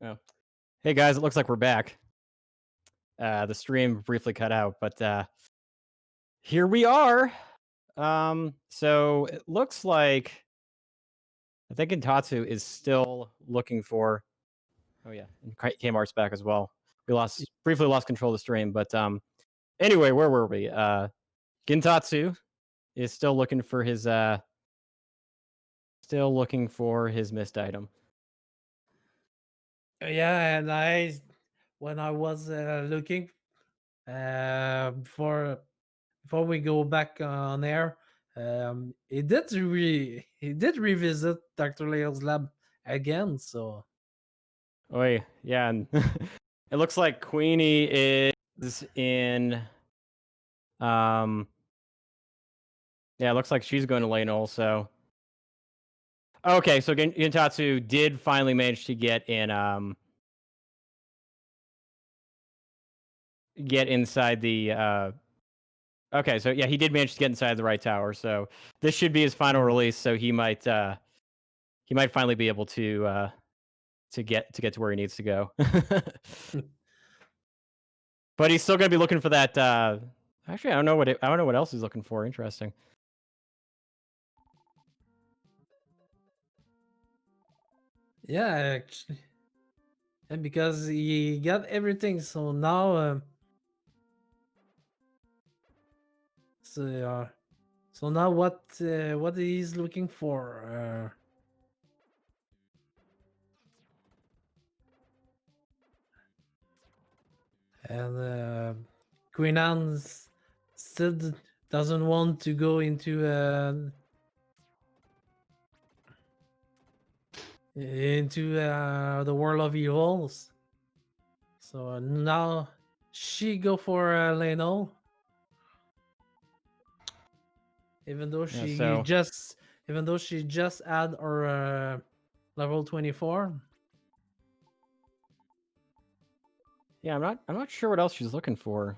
Oh. Hey guys, it looks like we're back. The stream briefly cut out, but here we are. So it looks like I think Intatsu is still looking for. Oh yeah, and Kmart's back as well. We briefly lost control of the stream, but anyway, where were we? Gintatsu is still looking for his missed item. Yeah, and when I was looking before we go back on air, he did revisit Dr. Leo's lab again. So Oh yeah, and it looks like Queenie is in. Um, yeah, it looks like she's going to lane also. Okay, so Gintatsu did finally manage to get inside the. Okay, so yeah, he did manage to get inside the right tower. So this should be his final release. So he might finally be able to get to where he needs to go. But he's still going to be looking for that. Actually, I don't know what else he's looking for. Interesting. yeah, actually, and because he got everything, so now so so now what he's looking for? And Queen Anne still doesn't want to go into the world of evils. So now she go for Leno, even though she just had her level 24. Yeah, I'm not sure what else she's looking for.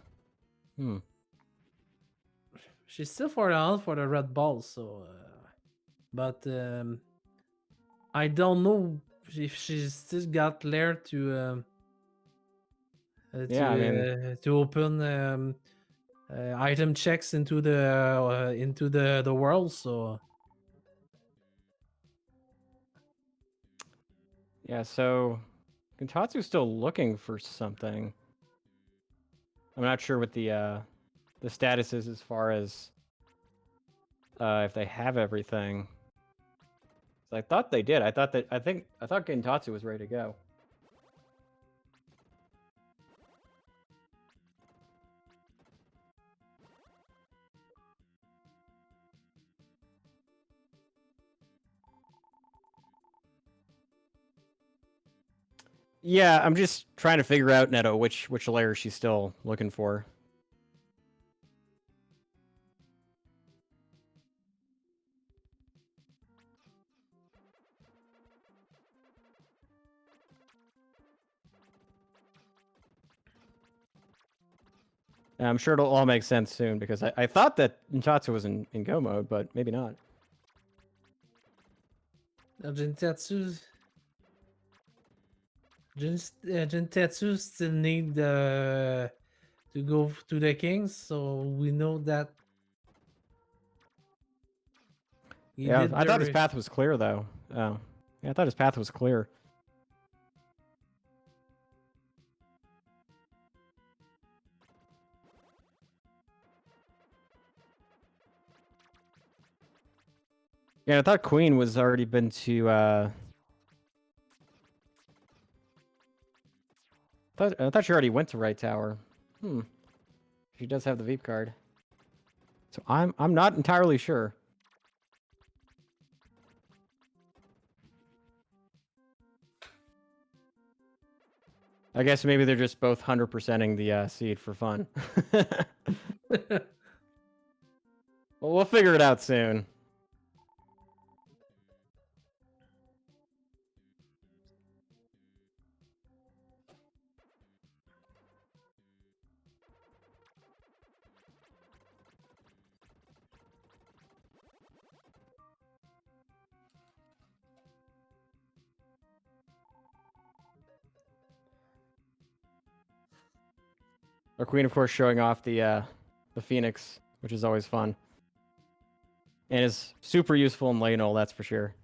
She's still for the red ball. So, but I don't know if she's still got Lair Yeah, I mean, to open item checks into the world. So yeah. So Gintatsu's still looking for something. I'm not sure what the status is as far as if they have everything. So I thought they did. I thought Gintatsu was ready to go. Yeah, I'm just trying to figure out, Neto, which layer she's still looking for. And I'm sure it'll all make sense soon because I thought that Gintatsu was in go mode, but maybe not. Jintetsu still need to go to the Kings, so we know that Yeah, I thought his path was clear though. Oh, yeah, I thought his path was clear. Yeah, I thought Queen was already been to. I thought she already went to right tower. She does have the Veep card, so I'm not entirely sure. I guess maybe they're just both 100%ing the seed for fun. Well, we'll figure it out soon. Our queen, of course, showing off the phoenix, which is always fun. And is super useful in lane ult, that's for sure.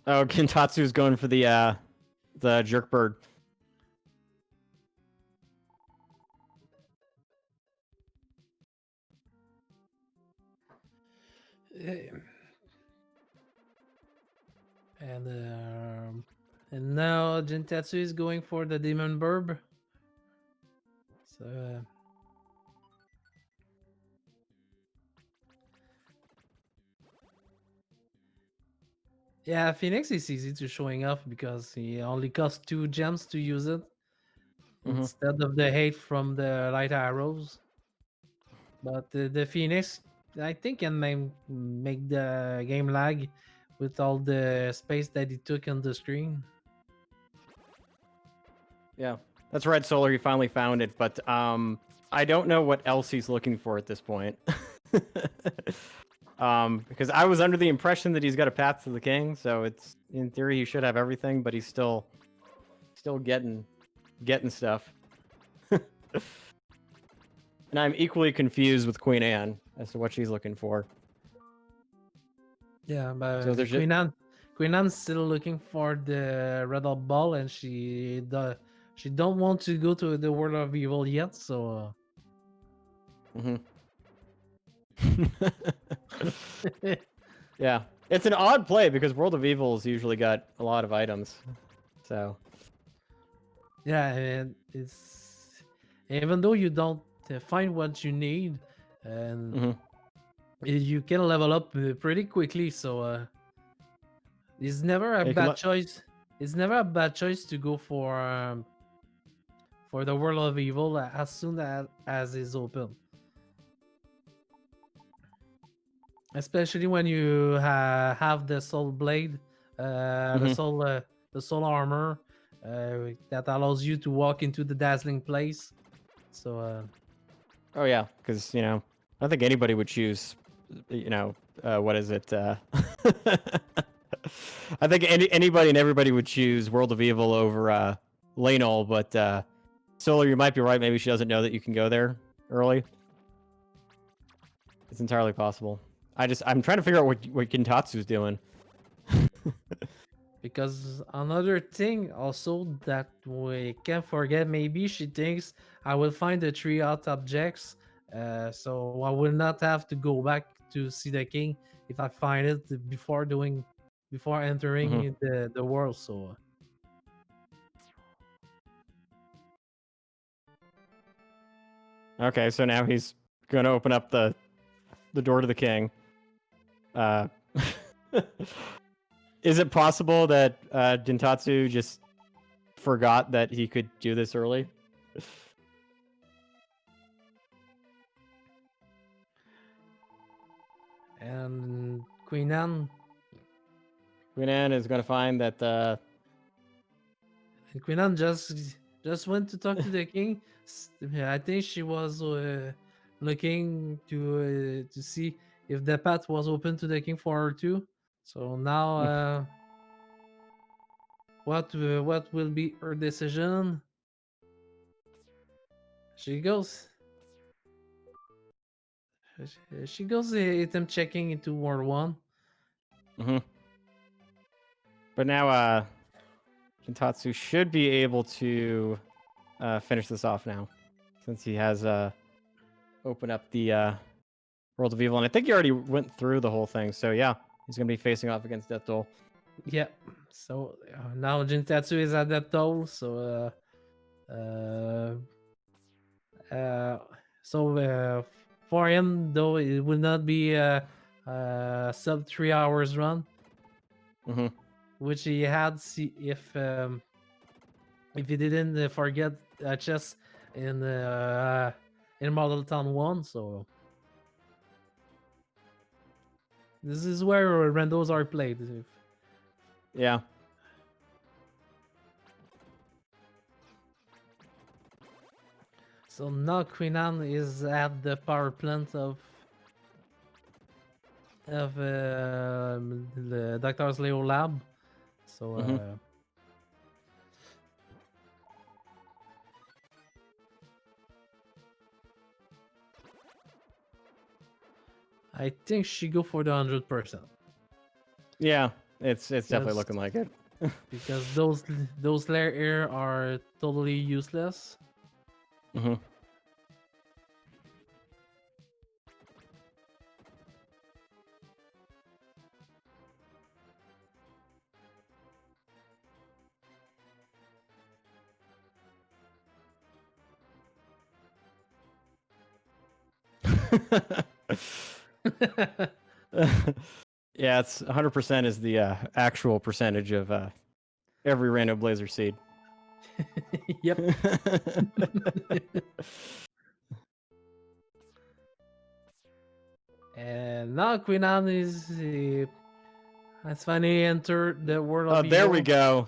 Oh, Kintatsu's going for the jerk bird. And now Jintatsu is going for the demon burb. So yeah, Phoenix is easy to showing off because he only costs 2 gems to use it instead of the 8 from the light arrows. But the Phoenix, I think, can make the game lag with all the space that he took on the screen. Yeah, that's right, Solar. He finally found it, but I don't know what else he's looking for at this point. Because I was under the impression that he's got a path to the king, so it's in theory he should have everything, but he's still getting stuff. And I'm equally confused with Queen Anne as to what she's looking for. Yeah, but So there's Queen Anne's still looking for the red ball, and she don't want to go to the world of evil yet. So. Yeah, it's an odd play because World of Evil's usually got a lot of items. So. Yeah, and it's even though you don't find what you need, and you can level up pretty quickly. So it's never a bad choice. It's never a bad choice to go for the world of evil as soon as it's open. Especially when you have the soul blade, the soul armor that allows you to walk into the dazzling place. So. Oh yeah, because I don't think anybody would choose. What is it? I think anybody and everybody would choose World of Evil over Lane Ult, but Solar, you might be right. Maybe she doesn't know that you can go there early. It's entirely possible. I'm trying to figure out what Kintatsu's doing. Because another thing also that we can't forget, maybe she thinks I will find the 3 out objects, so I will not have to go back to see the king if I find it before entering the world. So. Okay, so now he's gonna open up the door to the king. Is it possible that Jintatsu just forgot that he could do this early? And Queen Anne is gonna find that. Queen Anne just went to talk to the king. I think she was looking to see if the path was open to the king for her too. So now, what will be her decision? She goes. She goes item checking into World 1. But now Jintatsu should be able to finish this off now, since he has opened up the World of Evil, and I think he already went through the whole thing. So yeah, he's gonna be facing off against Death Toll. Yeah. So now Jintatsu is at Death Toll. So for him, though, it will not be a sub 3 hours run, which he had. See if he didn't forget chess in Model Town 1. So this is where randos are played. Yeah. So now Queen Anne is at the power plant of the Doctor's Leo lab. So I think she go for the 100%. Yeah, it's definitely Because looking like it. because those layer here are totally useless. Hmm. Yeah, it's 100% is the actual percentage of every random blazer seed. Yep. And now Queen Anne is has finally entered the world Oh, of there we evil. go.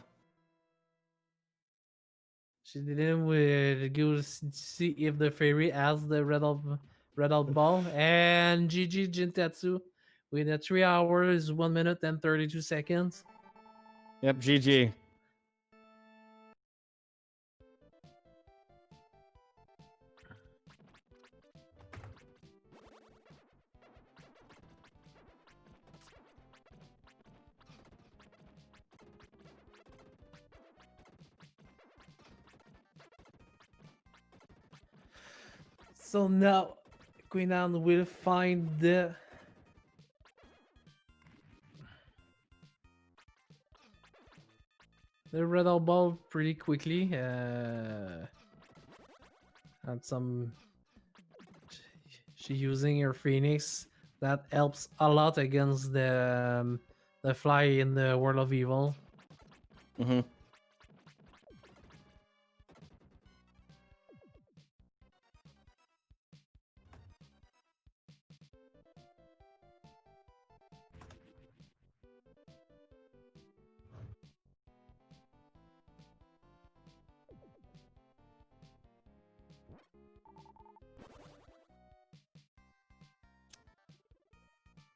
She didn't go see if the fairy has the red out ball. And GG Jintetsu with a 3 hours, 1 minute and 32 seconds. Yep, GG. So now Queen Anne will find the red out ball pretty quickly. And she using her phoenix that helps a lot against the fly in the world of evil. Hmm.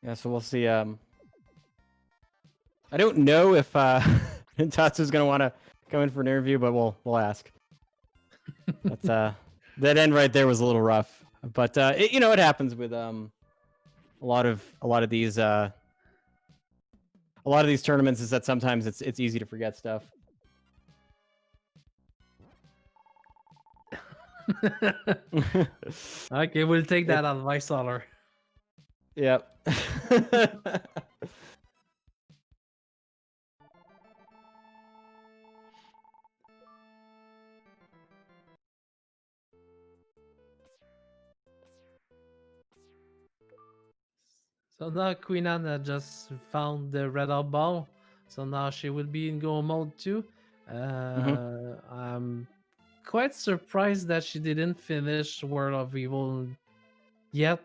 Yeah, so we'll see. I don't know if Tatsu's gonna want to come in for an interview, but we'll ask. That's that end right there was a little rough, but it happens with a lot of these tournaments is that sometimes it's easy to forget stuff. Okay, we'll take that advice, Oller. Yep. So now Queen Anne just found the red out ball. So now she will be in go mode too. Hmm. I'm quite surprised that she didn't finish World of Evil yet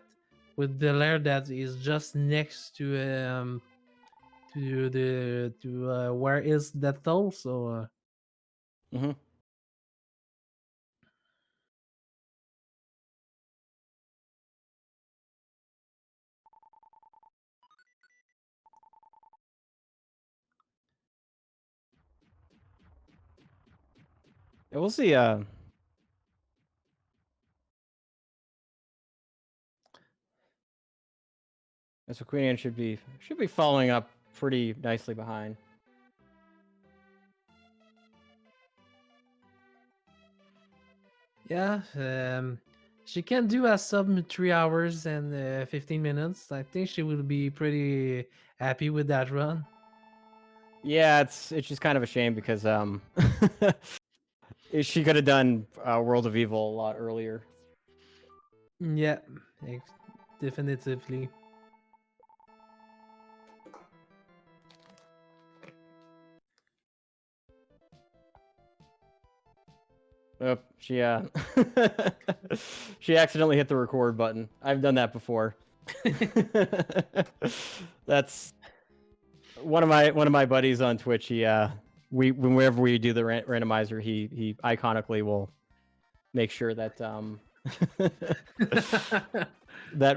with the lair that is just next to where is that toll. So Hmm. Yeah, we'll see. So Queen Anne should be following up pretty nicely behind. yeah, she can do a sub 3 hours and 15 minutes. I think she will be pretty happy with that run. Yeah, it's just kind of a shame because she could have done World of Evil a lot earlier. Yeah, definitively. Oh, she she accidentally hit the record button. I've done that before. That's one of my buddies on Twitch. He whenever we do the randomizer, he iconically will make sure that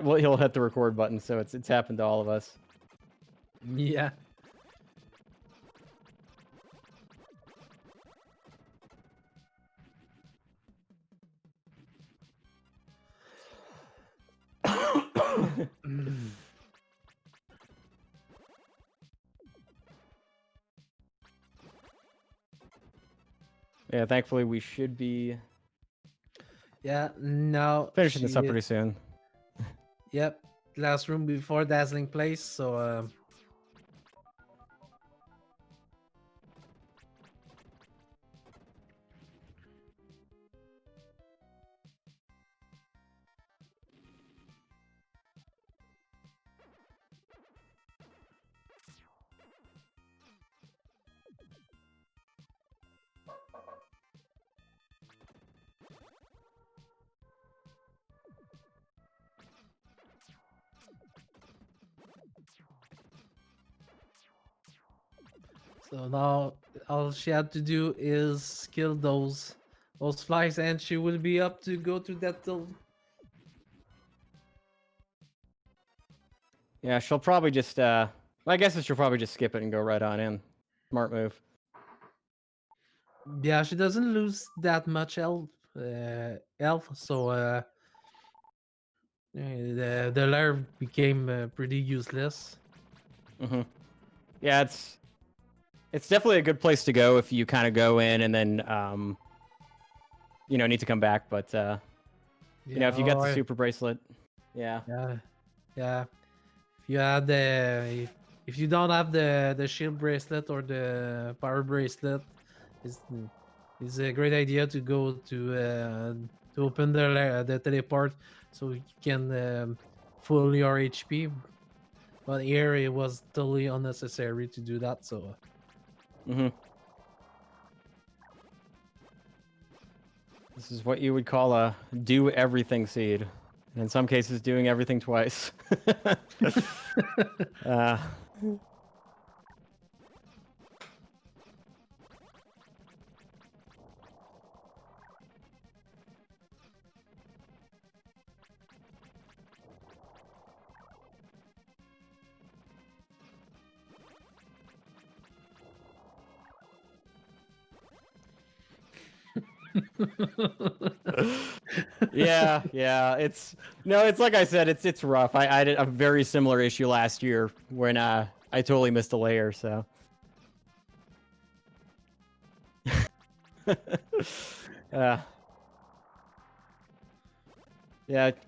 he'll hit the record button. So it's happened to all of us. Yeah. Yeah, thankfully we should be Yeah, now finishing this she up is. pretty soon. Yep, last room before dazzling place. So now all she had to do is kill those flies, and she will be up to go to that till. Yeah, she'll probably just my guess is she'll probably just skip it and go right on in. Smart move. Yeah, she doesn't lose that much health, so the lair became pretty useless. Yeah, it's definitely a good place to go if you kind of go in and then need to come back, but Yeah, if you got the super bracelet, yeah. yeah. If you had if you don't have the shield bracelet or the power bracelet, it's it's a great idea to go to open the teleport so you can full your HP. But here it was totally unnecessary to do that. So This is what you would call a do everything seed. And in some cases, doing everything twice. uh, yeah. It's like I said, it's rough. I did a very similar issue last year when I totally missed a layer. So. Yeah,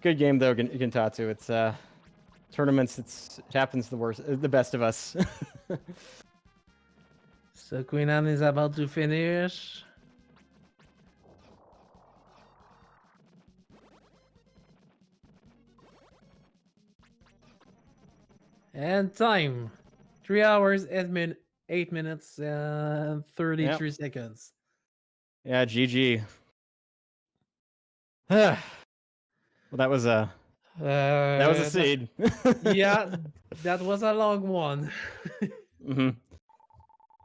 good game though, Gintatsu. It's tournaments. It happens the best of us. so Queen Anne is about to finish. And time 3 hours, 8 minutes, and 33 seconds. Yeah, GG. Well, that was a seed. Yeah, that was a long one.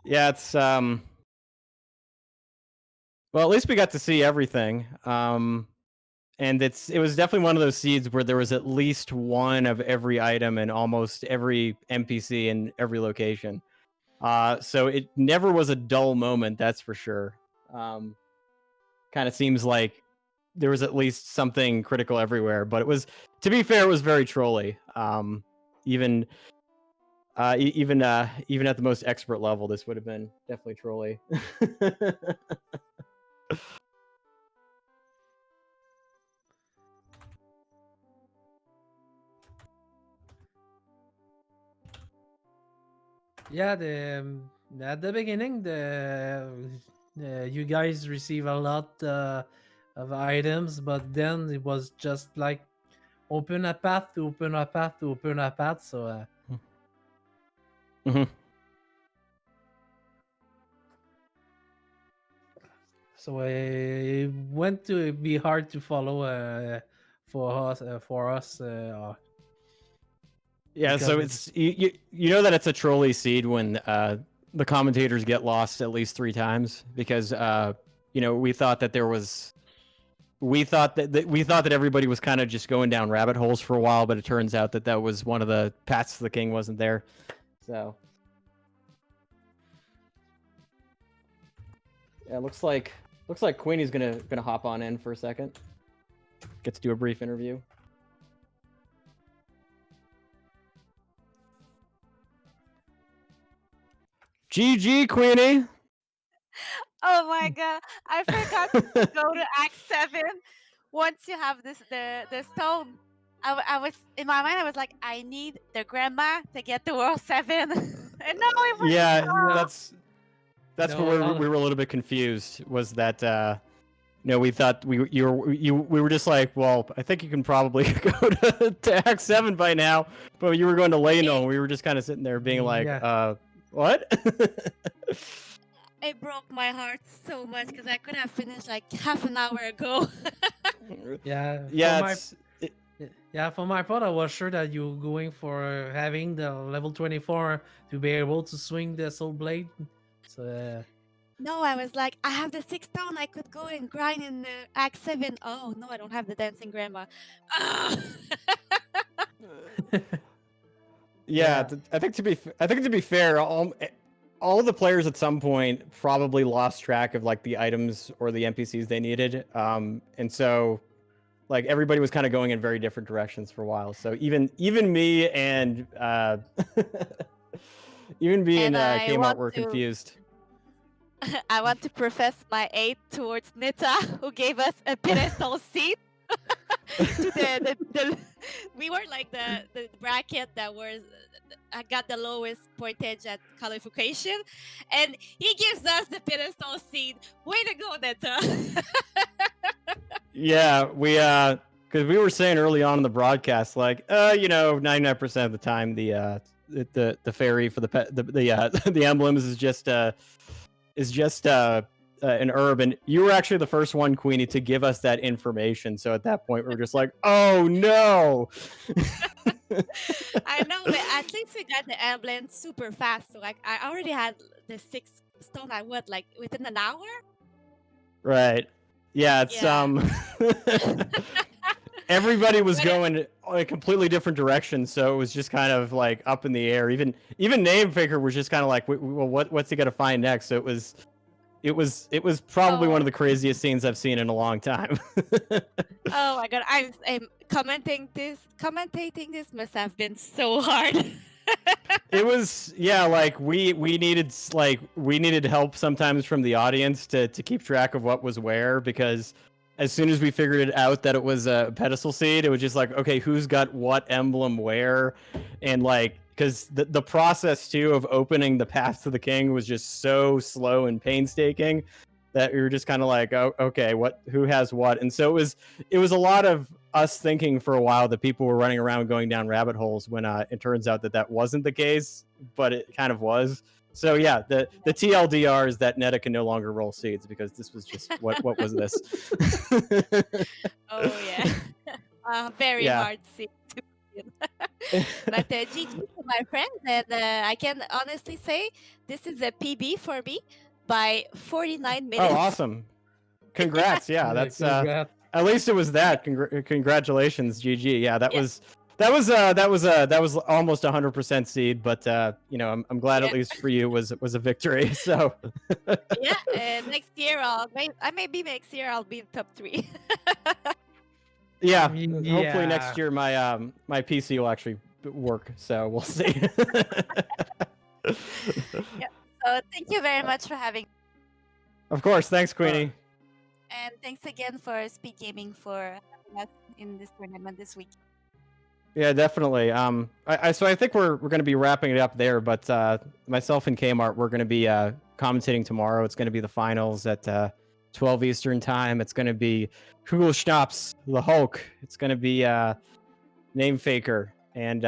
Yeah, it's well, at least we got to see everything. And it was definitely one of those seeds where there was at least one of every item and almost every NPC in every location. So it never was a dull moment, that's for sure. Kind of seems like there was at least something critical everywhere, but it was, to be fair, it was very trolly. Even at the most expert level, this would have been definitely trolly. Yeah, at the beginning, you guys receive a lot of items, but then it was just like open a path to open a path to open a path. So so it went to be hard to follow for us. Yeah, so it's you know that it's a trolley seed when the commentators get lost at least 3 times because we thought that everybody was kind of just going down rabbit holes for a while, but it turns out that was one of the paths to the king wasn't there. So yeah, looks like Queenie's gonna hop on in for a second. Get to do a brief interview. GG, Queenie. Oh my god, I forgot to go to Act 7. Once you have the stone, I was in my mind. I was like, I need the grandma to get to World 7, and no, it was Yeah, Yeah. that's No, where we were a little bit confused. Was that we thought we were just like, well, I think you can probably go to Act 7 by now, but you were going to Leno, and we were just kind of sitting there being like, Yeah. What? It broke my heart so much because I could have finished like half an hour ago. Yeah. Yeah, For my yeah, for my part, I was sure that you were going for having the level 24 to be able to swing the soul blade. So No, I was like, I have the 6 stone. I could go and grind in Act 7. Oh no, I don't have the dancing grandma. Ah! yeah. I think to be fair, all of the players at some point probably lost track of like the items or the NPCs they needed, and so like everybody was kind of going in very different directions for a while. So even me and even me and I Kmart want were to confused. I want to profess my aid towards Nita, who gave us a pedestal seat. To the we were like the bracket that was I got the lowest pointage at qualification, and he gives us the pedestal seat. Way to go, Nita! Yeah, because we were saying early on in the broadcast, like, 99% of the time the fairy for the emblems is just an herb, and you were actually the first one, Queenie, to give us that information. So at that point, we were just like, "Oh no!" I know, but at least we got the emblem super fast. So like I already had the 6 stone. I would like within an hour. Right? Yeah, it's Yeah. everybody was going a completely different direction, so it was just kind of like up in the air. Even Name Faker was just kind of like, well, what's he gonna find next? So it was probably one of the craziest scenes I've seen in a long time. Oh my god, I'm commentating this must have been so hard. It was, yeah, like we needed help sometimes from the audience to keep track of what was where, because as soon as we figured it out that it was a pedestal seed, it was just like, okay, who's got what emblem where, and like, because the process too of opening the path to the king was just so slow and painstaking that we were just kind of like, oh, okay, who has what, and so it was a lot of us thinking for a while that people were running around going down rabbit holes when it turns out that wasn't the case, but it kind of was. So yeah, the TLDR is that Netta can no longer roll seeds because this was just what was this? Oh yeah, very hard seed to win. But GG to my friends, and I can honestly say this is a PB for me by 49 minutes. Oh, awesome! Congrats! Yeah, that's congrats. at least it was that. Congratulations, GG. Yeah, that was almost 100% seed, but I'm glad at least for you it was a victory. So yeah, next year maybe next year I'll be in top 3. yeah, hopefully next year my my PC will actually work. So we'll see. Yeah. So thank you very much for having. Of course, thanks, Queenie. And thanks again for SpeedGaming for having us in this tournament this week. Yeah, definitely. So I think we're going to be wrapping it up there, but myself and Kmart, we're going to be commentating tomorrow. It's going to be the finals at 12 Eastern time. It's going to be Hugo Schnaps, the Hulk. It's going to be Name Faker, and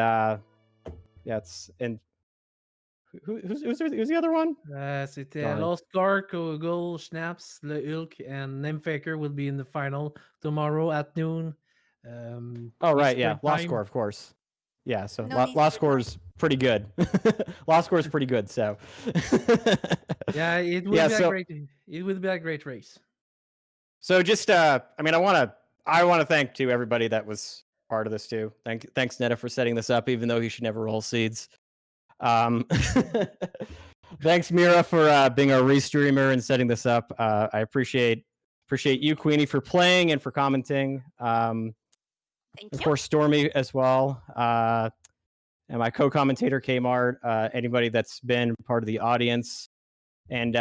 who's the other one? C'était Lost Scar, Kogel, Schnaps, Le Hulk, and Name Faker will be in the final tomorrow at noon. Right, yeah, Lost Score, of course. Yeah, so Lost Score is pretty good. Lost Score is pretty good, so. Yeah, it would be a great race. So just, I want to thank to everybody that was part of this too. Thanks Netta for setting this up, even though he should never roll seeds. Thanks Mira for being our restreamer and setting this up. I appreciate you, Queenie, for playing and for commenting. Thank you. Of course, Stormy as well, and my co-commentator Kmart. Anybody that's been part of the audience, and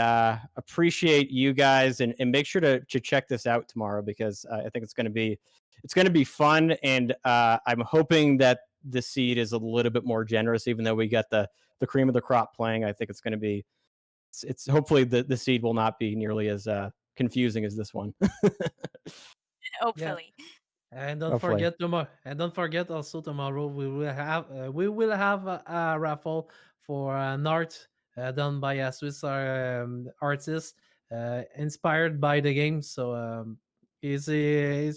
appreciate you guys, and make sure to check this out tomorrow, because I think it's going to be fun, and I'm hoping that the seed is a little bit more generous, even though we got the cream of the crop playing. I think it's going to be it's hopefully the seed will not be nearly as confusing as this one. Hopefully. And don't Hopefully. forget tomorrow. And don't forget also tomorrow we will have a raffle for an art done by a Swiss artist inspired by the game. So it's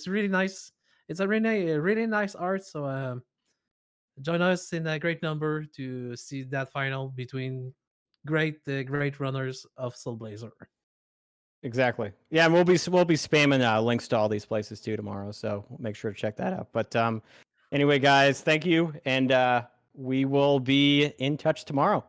really nice. It's a really nice art. So join us in a great number to see that final between great runners of Soul Blazer. Exactly. Yeah, and we'll be spamming links to all these places too tomorrow, so make sure to check that out. But anyway, guys, thank you, and we will be in touch tomorrow.